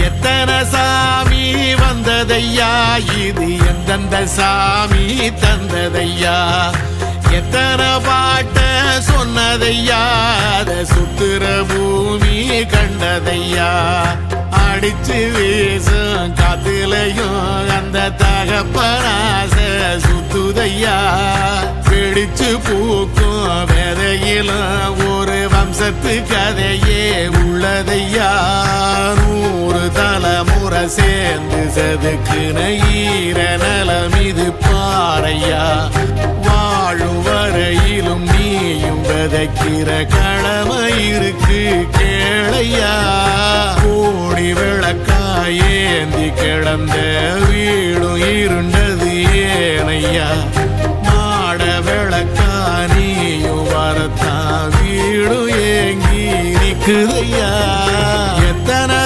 எத்தனை சாமி வந்ததையா, இது எந்தெந்த சாமி தந்ததையா, எத்தனை பாட்ட சொன்னதையா, அத சுத்துற பூமி கண்டதையா, அடிச்சு வீசும் காத்துலையும் அந்த தகப்பனாச சுத்துதையா, பிடிச்சு பூக்கும் விதையிலும் ஒரு வம்சத்து கதையே உள்ளதையா, 100 தலைமுறை சேர்ந்து செதுக்குன ஈர நலம் இது பாறையா, வாழும் வரையிலும் நீயும் விதைக்கிற கடமை இருக்கு கேளையா, கோடி விளக்காயேந்தி கிடந்த வீடும் இருண்டது ஏனையா, மாட விளக்கா நீயும் வரத்தான் வீடும் ஏங்கி நிக்குதையா, எத்தனை